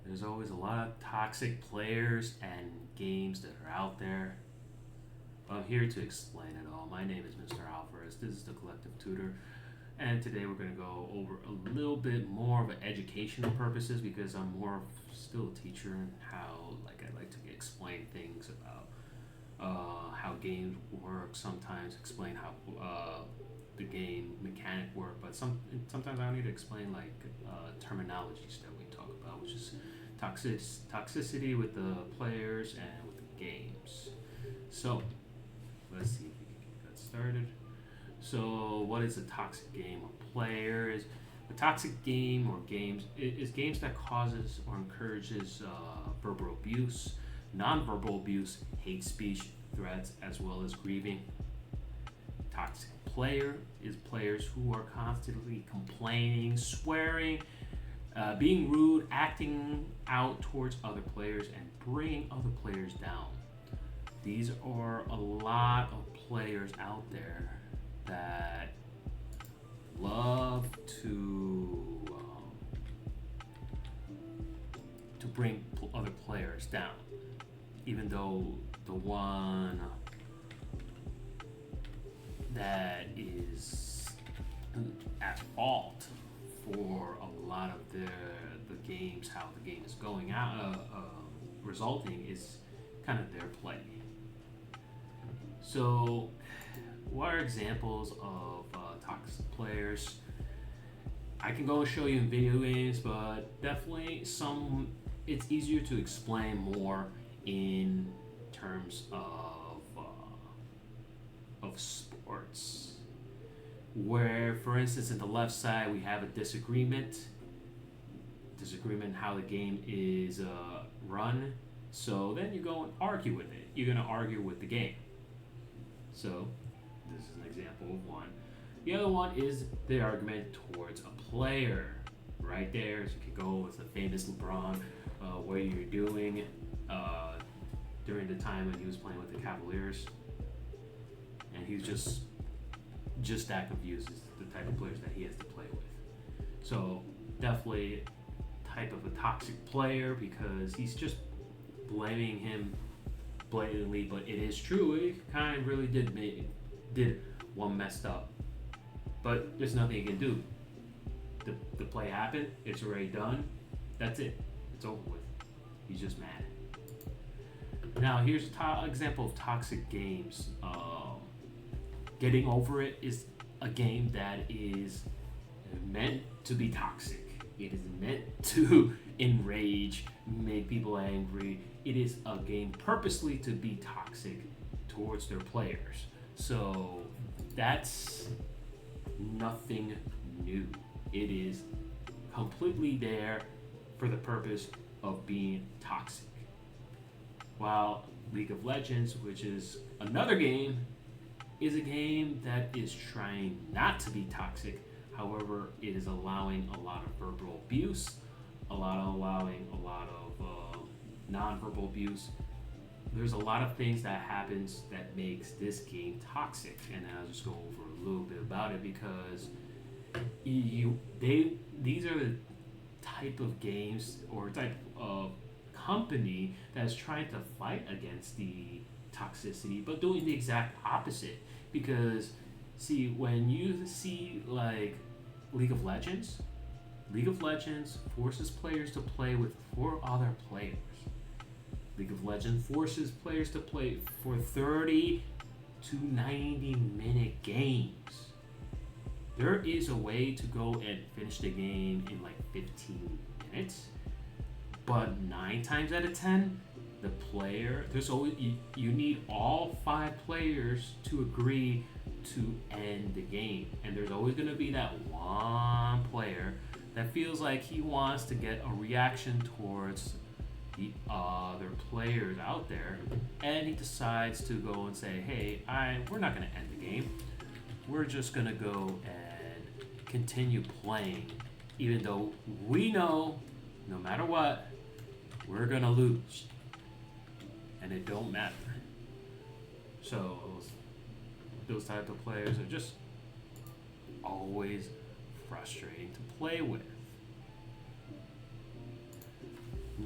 There's always a lot of toxic players and games that are out there. I'm here to explain it all. My name is Mr. Alvarez. This is the Collective Tutor. And today we're going to go over a little bit more of an educational purposes because I'm more of still a teacher and how I like to explain things about how games work. Sometimes explain how the game mechanic work, but sometimes I need to explain terminologies that we talk about, which is toxicity with the players and with the games. So let's see if we can get that started. So, what is a toxic game or player? Is a toxic game or games is games that causes or encourages verbal abuse, nonverbal abuse, hate speech, threats, as well as grieving. Toxic player is players who are constantly complaining, swearing, being rude, acting out towards other players, and bringing other players down. These are a lot of players out there that love to bring other players down, even though the one that is at fault for a lot of the games, how the game is going out, resulting is kind of their play. So, what are examples of toxic players? I can go show you in video games, but definitely some. It's easier to explain more in terms of sports, where, for instance, in the left side we have a disagreement how the game is run. So then you go and argue with it. You're gonna argue with the game. So this is an example of one. The other one is the argument towards a player. Right there, so you could go with the famous LeBron, what you're doing during the time when he was playing with the Cavaliers, and he's just that confused as the type of players that he has to play with. So definitely type of a toxic player because he's just blaming him blatantly, but it is true. It kind of really did one messed up, but there's nothing you can do. The play happened. It's already done. That's it. It's over with. He's just mad. Now here's an example of toxic games. Getting over it is a game that is meant to be toxic. It is meant to enrage, make people angry. It is a game purposely to be toxic towards their players. So that's nothing new. It is completely there for the purpose of being toxic. While League of Legends, which is another game, is a game that is trying not to be toxic. However, it is allowing a lot of verbal abuse, allowing a lot of nonverbal abuse. There's a lot of things that happens that makes this game toxic, and I'll just go over a little bit about it because these are the type of games or type of company that's trying to fight against the toxicity, but doing the exact opposite. Because see, when you see like League of Legends, League of Legends forces players to play with 4 other players. League of Legends forces players to play for 30 to 90-minute games. There is a way to go and finish the game in like 15 minutes, but 9 times out of 10, the player, there's always, you need all 5 players to agree to end the game. And there's always going to be that one player that feels like he wants to get a reaction towards the other players out there, and he decides to go and say, hey, we're not going to end the game. We're just going to go and continue playing, even though we know no matter what, we're going to lose. And it don't matter. So those type of players are just always frustrating to play with.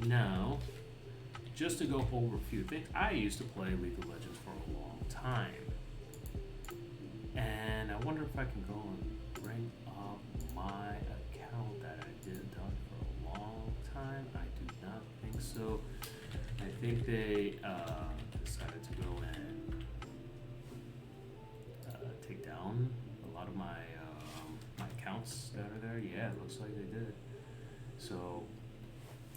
Now, just to go over a few things, I used to play League of Legends for a long time. And I wonder if I can go and bring up my account that I did done for a long time. I do not think so. I think they decided to go and take down a lot of my accounts that are there. Yeah, it looks like they did. So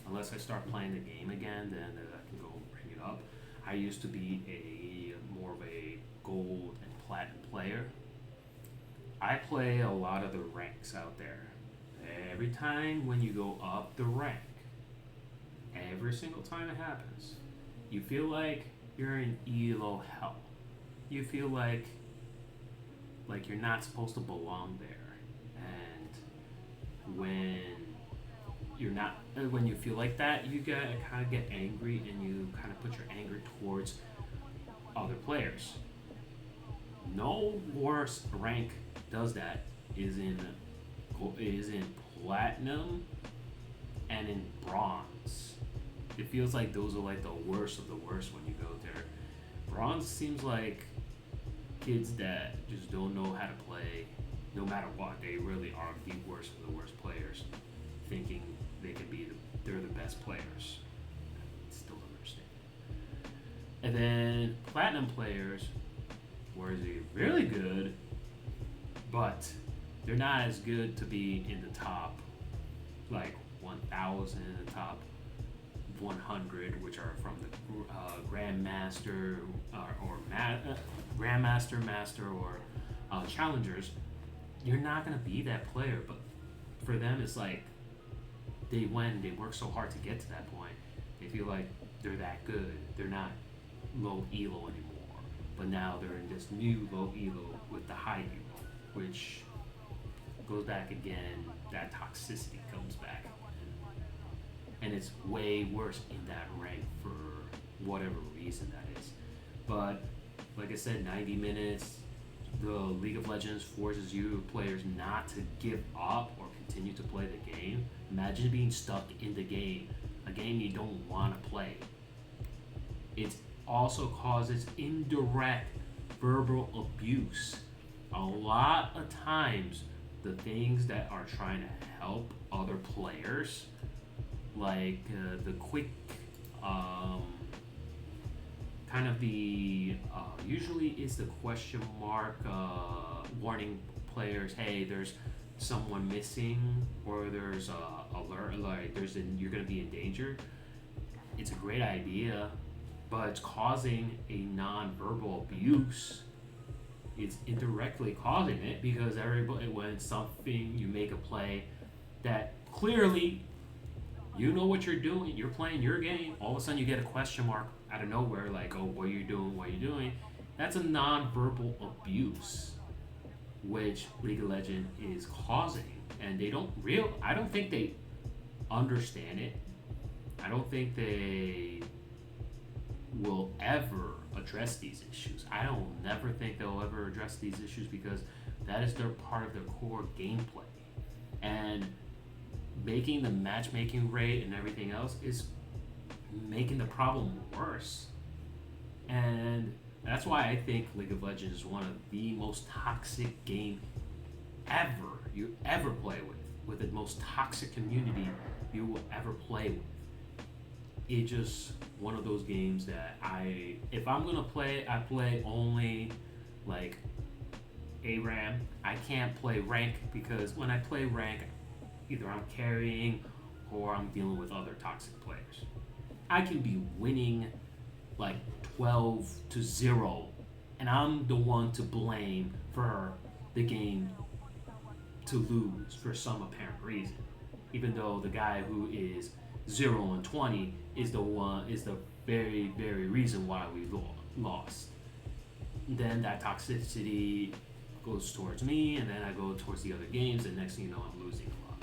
unless I start playing the game again, then I can go and bring it up. I used to be a more of a gold and platinum player. I play a lot of the ranks out there. Every time when you go up the rank, every single time it happens, you feel like you're in ELO hell. You feel like you're not supposed to belong there. And when you feel like that, you gotta kind of get angry, and you kind of put your anger towards other players. No worse rank does that is in platinum and in bronze. It feels like those are like the worst of the worst when you go there. Bronze seems like kids that just don't know how to play, no matter what. They really are the worst of the worst players, thinking they're the best players. Still don't understand. And then platinum players, where they're really good, but they're not as good to be in the top, like 1,000, the top 100, which are from the Grandmaster Grandmaster, Master, or Challengers. You're not gonna be that player, but for them, it's like they work so hard to get to that point. They feel like they're that good. They're not low elo anymore, but now they're in this new low elo with the high elo, which goes back again. That toxicity comes back, and it's way worse in that rank for whatever reason that is. But like I said, 90 minutes. The League of Legends forces you players not to give up or continue to play the game. Imagine being stuck in the game, a game you don't want to play. It also causes indirect verbal abuse. A lot of times, the things that are trying to help other players, like the quick kind of the usually is the question mark warning players, hey, there's someone missing, or there's a alert, like you're gonna be in danger. It's a great idea, but it's causing a non-verbal abuse. It's indirectly causing it, because everybody, when something, you make a play that clearly you know what you're doing, you're playing your game, all of a sudden you get a question mark out of nowhere, like, oh, what are you doing? That's a non-verbal abuse, which League of Legends is causing. And I don't think they understand it. I don't think they will ever address these issues. I don't never think they'll ever address these issues, because that is their part of their core gameplay. And making the matchmaking rate and everything else is making the problem worse. And that's why I think League of Legends is one of the most toxic game ever you ever play with the most toxic community you will ever play with. It's just one of those games that if I'm gonna play, I play only like ARAM. I can't play rank, because when I play rank, either I'm carrying or I'm dealing with other toxic players. I can be winning like 12-0, and I'm the one to blame for the game to lose for some apparent reason, even though the guy who is 0-20 is the very, very reason why we lost. Then that toxicity goes towards me, and then I go towards the other games, and next thing you know, I'm losing a lot.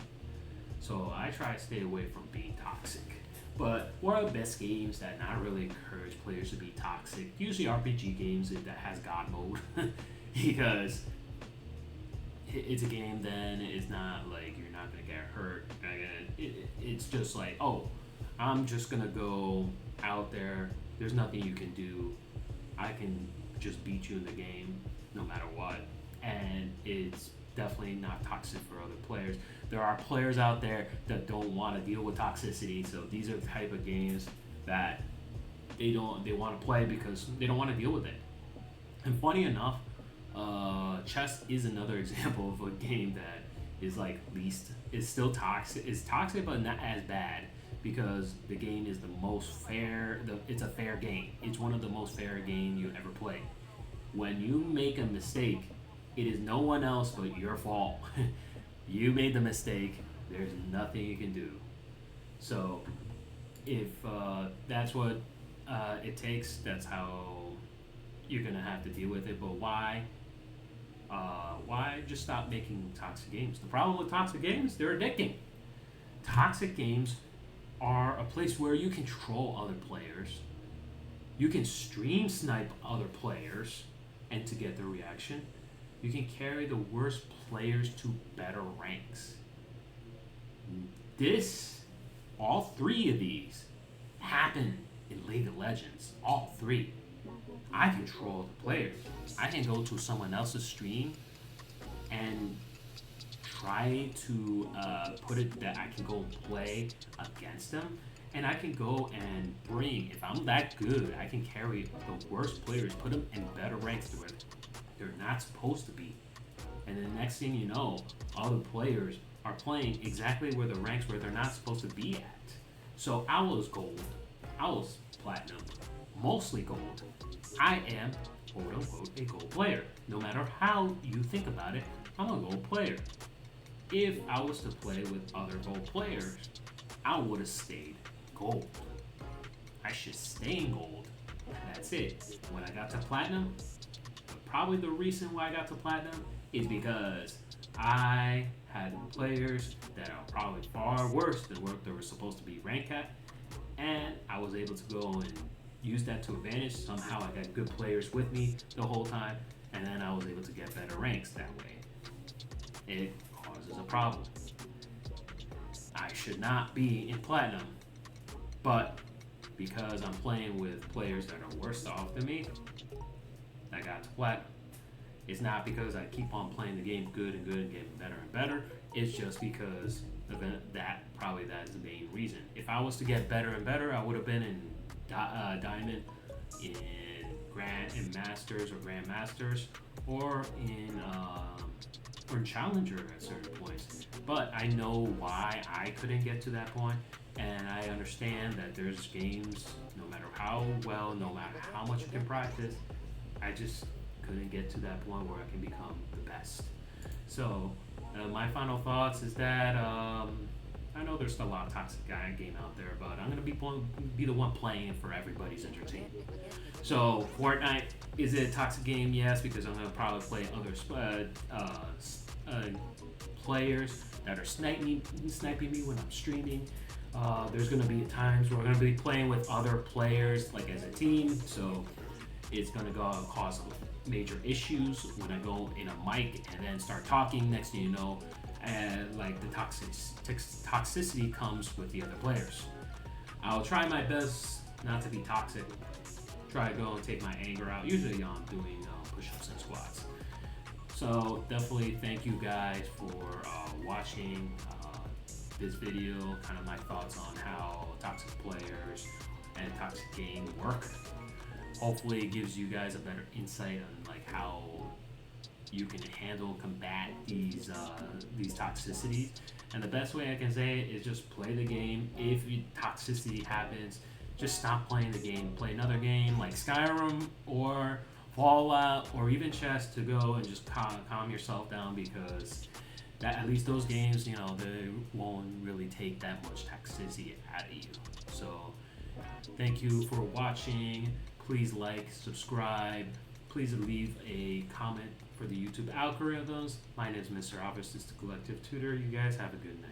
So I try to stay away from being toxic. But what are the best games that not really encourage players to be toxic? Usually RPG games that has God mode, because it's a game. Then it's not like you're not gonna get hurt. It's just like, oh, I'm just gonna go out there. There's nothing you can do. I can just beat you in the game no matter what. And it's definitely not toxic for other players. There are players out there that don't want to deal with toxicity, so these are the type of games that they want to play because they don't want to deal with it. And funny enough, chess is another example of a game that is like least is still toxic. It's toxic, but not as bad because the game is the most fair. It's a fair game. It's one of the most fair games you ever play. When you make a mistake, it is no one else but your fault. You made the mistake. There's nothing you can do. So, if that's what it takes, that's how you're gonna have to deal with it. But why? Why just stop making toxic games? The problem with toxic games, they're addicting. Toxic games are a place where you control other players. You can stream snipe other players and to get their reaction. You can carry the worst players to better ranks. All three of these happen in League of Legends. All three. I control the players. I can go to someone else's stream and try to put it that I can go play against them. And I can go and bring, if I'm that good, I can carry the worst players, put them in better ranks where they're not supposed to be. And the next thing you know, other players are playing exactly where the ranks where they're not supposed to be at. So I was gold, I was platinum, mostly gold. I am, quote unquote, a gold player. No matter how you think about it, I'm a gold player. If I was to play with other gold players, I would have stayed gold. I should stay in gold. And that's it. When I got to platinum, probably the reason why I got to platinum is because I had players that are probably far worse than what they were supposed to be ranked at, and I was able to go and use that to advantage. Somehow I got good players with me the whole time, and then I was able to get better ranks that way. It causes a problem. I should not be in platinum, but because I'm playing with players that are worse off than me, I got to platinum. It's not because I keep on playing the game good and getting better and better. It's just because of that is the main reason. If I was to get better and better, I would have been in Diamond, in Masters or Grand Masters, or in Challenger at certain points. But I know why I couldn't get to that point, and I understand that there's games, no matter how well, no matter how much you can practice, I just couldn't get to that point where I can become the best. So my final thoughts is that I know there's a lot of toxic game out there, but I'm gonna be the one playing for everybody's entertainment. So Fortnite, is it a toxic game? Yes, because I'm gonna probably play other players that are sniping me when I'm streaming. There's gonna be times where we're gonna be playing with other players, like as a team. So it's gonna cause major issues when I go in a mic and then start talking. Next thing you know, and like the toxicity comes with the other players. I'll try my best not to be toxic. Try to go and take my anger out. Usually I'm doing push-ups and squats. So definitely thank you guys for watching this video. Kind of my thoughts on how toxic players and toxic game work. Hopefully it gives you guys a better insight on like how you can combat these toxicities. And the best way I can say it is just play the game. If toxicity happens, just stop playing the game. Play another game like Skyrim or Fallout or even chess to go and just calm yourself down, because that at least those games, you know, they won't really take that much toxicity out of you. So thank you for watching. Please like, subscribe. Please leave a comment for the YouTube algorithms. My name is Mr. Obvious, the Collective Tutor. You guys have a good night.